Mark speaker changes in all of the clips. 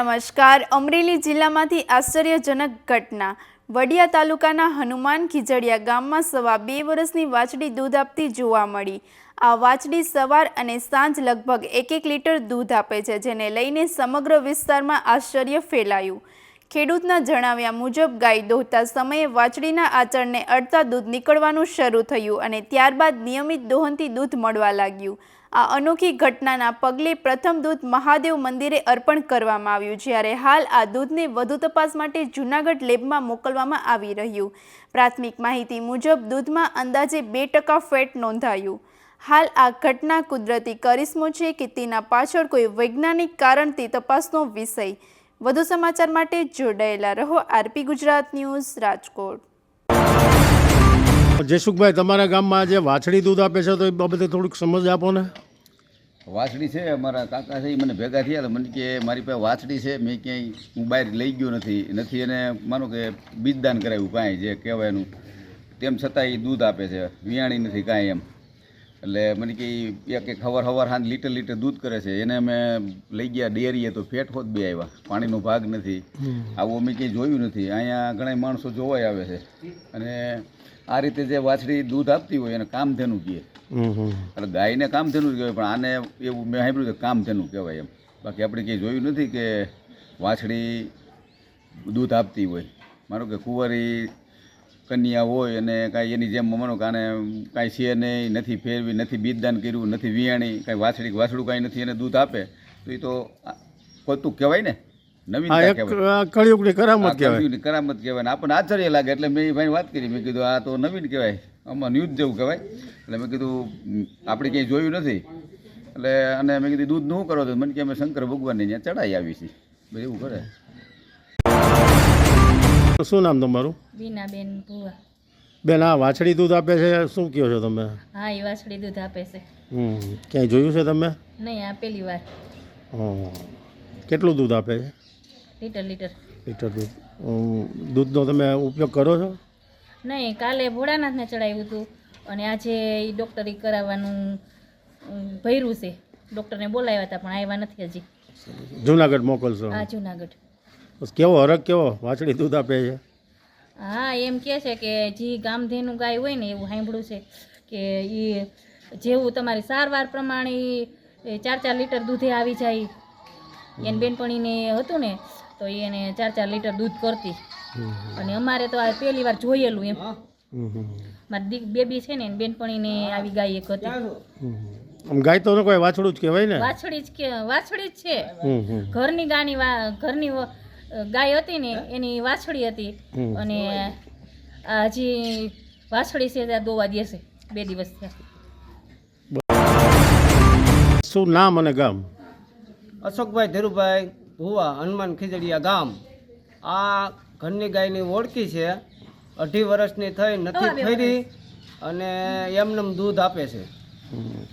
Speaker 1: નમસ્કાર. અમરેલી જિલ્લામાંથી આશ્ચર્યજનક ઘટના. વડિયા તાલુકાના હનુમાન ખીજડીયા ગામમાં સવા 2 વર્ષની વાછડી દૂધ આપતી જોવા મળી. આ વાછડી સવાર અને સાંજ લગભગ 1-1 લીટર દૂધ આપે છે, જેને લઈને સમગ્ર વિસ્તારમાં આશ્ચર્ય ફેલાયું. ખેડૂતના જણાવ્યા મુજબ ગાય દોહતા સમયે વાછડીના આંચળને અડતા દૂધ નીકળવાનું શરૂ થયું અને ત્યારબાદ નિયમિત દોહનથી દૂધ મળવા લાગ્યું. આ અનોખી ઘટનાના પગલે પ્રથમ દૂધ મહાદેવ મંદિરે અર્પણ કરવામાં આવ્યું, જ્યારે હાલ આ દૂધને વધુ તપાસ માટે જૂનાગઢ લેબમાં મોકલવામાં આવી રહ્યું. પ્રાથમિક માહિતી મુજબ દૂધમાં અંદાજે 2% ફેટ નોંધાયું. હાલ આ ઘટના કુદરતી કરિશ્મો છે કે તેના પાછળ કોઈ વૈજ્ઞાનિક કારણ તે તપાસનો વિષય. વધુ સમાચાર માટે જોડાયેલા રહો. RP Gujarat news, Rajkot.
Speaker 2: જયસુખભાઈ, તમારા ગામમાં જે વાછડી દૂધ આપે છે તો એ બાબતે થોડુંક સમજ આપો ને.
Speaker 3: વાછડી છે, અમારા કાકા છે, એ મને ભેગા થયા મને કે મારી પાસે વાછડી છે, મેં ક્યાંય હું બહાર લઈ ગયો નથી એને માનો કે બીજદાન કરાવ્યું કાંઈ જે કહેવાય એનું, તેમ છતાં એ દૂધ આપે છે, વિયાણી નથી કાંઈ એમ. એટલે મને કે એક હવાર હાંજ લીટર દૂધ કરે છે. એને અમે લઈ ગયા ડેરીએ તો ફેટ હોત બે આવ્યા, પાણીનો ભાગ નથી. આવું અમે કંઈ જોયું નથી. અહીંયા ઘણા માણસો જોવાય આવે છે અને આ રીતે જે વાછડી દૂધ આપતી હોય એને કામધેનું કહે. એટલે ગાયને કામધેનું કહેવાય, પણ આને એવું મેં સાંભળ્યું કે કામધેનું કહેવાય એમ. બાકી આપણે કંઈ જોયું નથી કે વાછડી દૂધ આપતી હોય. માનો કે કુંવારી કન્યા હોય અને કાંઈ એની જેમ માનો કે આને કાંઈ છે નહીં, નથી ફેરવી, નથી બીજદાન કર્યું, નથી વિયાણી, કાંઈ વાછડું કાંઈ નથી, એને દૂધ આપે તો એ તો પોતું કહેવાય ને, નવીન
Speaker 2: કળિયુગની કરામત
Speaker 3: કહેવાય. આપણને આશ્ચર્ય લાગે એટલે મેં એ ભાઈ વાત કરી. મેં કીધું આ તો નવીન કહેવાય, આમાં ન્યૂઝ જેવું કહેવાય. એટલે મેં કીધું આપણે ક્યાંય જોયું નથી. એટલે અને મેં કીધું દૂધ શું કરો તો મને કે અમે શંકર ભગવાનને ત્યાં ચડાવી આવી છીએ. બધું એવું કરે.
Speaker 2: શું નામ તમારું?
Speaker 4: બીનાબેન ભુવા.
Speaker 2: બેન, આ વાછડી દૂધ આપે છે, શું કહો છો તમે?
Speaker 4: હા, એ વાછડી દૂધ આપે છે.
Speaker 2: ક્યાંય જોયું છે તમે?
Speaker 4: નહીં, આ પહેલી વાર.
Speaker 2: કેટલું દૂધ આપે છે? લીટર દૂધ. દૂધનો તમે ઉપયોગ કરો છો?
Speaker 4: નહીં, કાલે ભોળાનાથને ચડાવ્યું હતું અને આજે એ ડૉક્ટરી કરાવવાનું ભર્યું છે. ડૉક્ટરને બોલાવ્યા હતા પણ આવ્યા નથી હજી.
Speaker 2: જૂનાગઢ મોકલશો?
Speaker 4: હા, જૂનાગઢ.
Speaker 2: કેવો હરખ, કેવો વાછડી દૂધ આપે છે?
Speaker 4: હા, એમ કહે છે કે જે ગામધેનું ગાય હોય ને એવું સાંભળ્યું છે કે એ જેવું તમારી સારવાર પ્રમાણે 4-4 લીટર દૂધે આવી જાય. એને બેનપણીને હતું ને તો એને 4-4 લીટર દૂધ કરતી. અને અમારે તો આ પહેલી વાર જોયેલું એમ. મારી બેબી છે ને બેનપણીને આવી ગાય એક હતી.
Speaker 2: ગાય તો કોઈ વાછડું જ કહેવાય ને?
Speaker 4: વાછડી જ છે. ઘરની ઘરની ગાય હતી ને એની વાછડી હતી અને આ હજી વાછડી છે ત્યાં દોવા દેશે 2 દિવસ થયા.
Speaker 2: શું નામ અને ગામ?
Speaker 5: અશોકભાઈ ધીરુભાઈ ભુવા, હનુમાન ખીજડીયા ગામ. આ ઘરની ગાયની ઓળખી છે. 2.5 વર્ષની થઈ, નથી ફરી અને એમનેમ દૂધ આપે છે.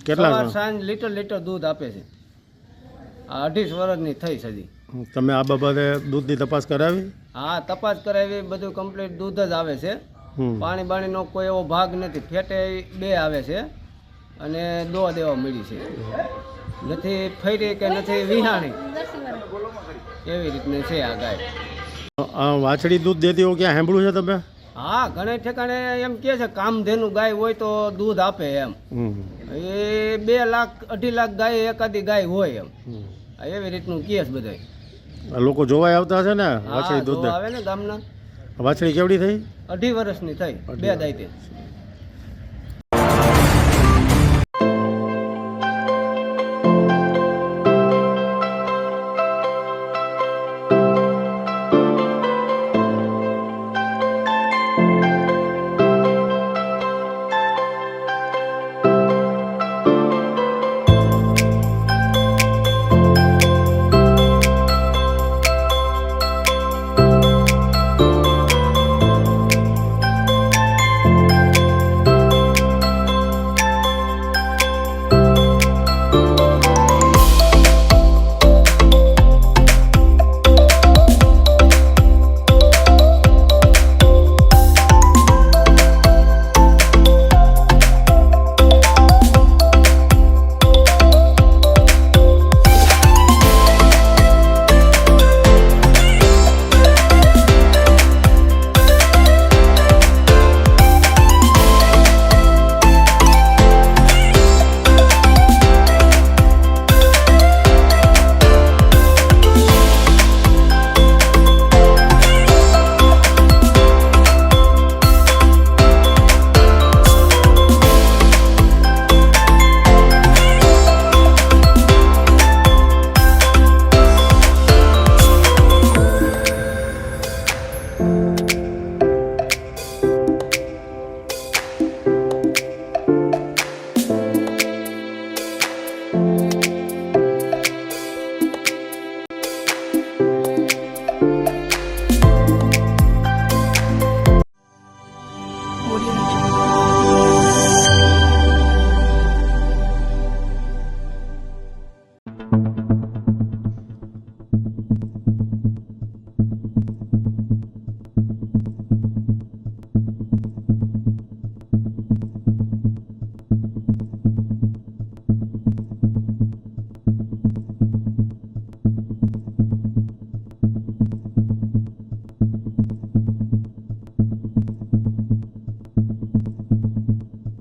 Speaker 5: સવાર સાંજ લીટર દૂધ આપે છે. આ 2.5 વર્ષની થઈ સદી.
Speaker 2: તમે આ બાબતે દૂધની તપાસ કરાવી?
Speaker 5: હા, તપાસ કરાવી. બધું કમ્પ્લીટ દૂધ જ આવે છે. પાણી બાણીનો કોઈ એવો ભાગ નથી. ફેટે 2 આવે છે અને દોવા દેવા મળી છે. નથી ફરી કે નથી વિહાણી, એવી રીતની છે આ ગાય.
Speaker 2: આ વાછડી દૂધ દેતી હોય ક્યાં સાંભળ્યું છે તમે?
Speaker 5: હા, ઘણા ઠેકાણે એમ કહે છે કામધેનું ગાય હોય તો દૂધ આપે એમ. એ 2 લાખ 2.5 લાખ ગાય એકાદી ગાય હોય એમ, એવી રીતનું કેસ બધાય.
Speaker 2: લોકો જોવાય આવતા છે ને વાછડી દૂધ
Speaker 5: આવે ને ગામના.
Speaker 2: વાછડી કેવડી થઈ?
Speaker 5: 2.5 વર્ષની થઈ, 2 દાયતે.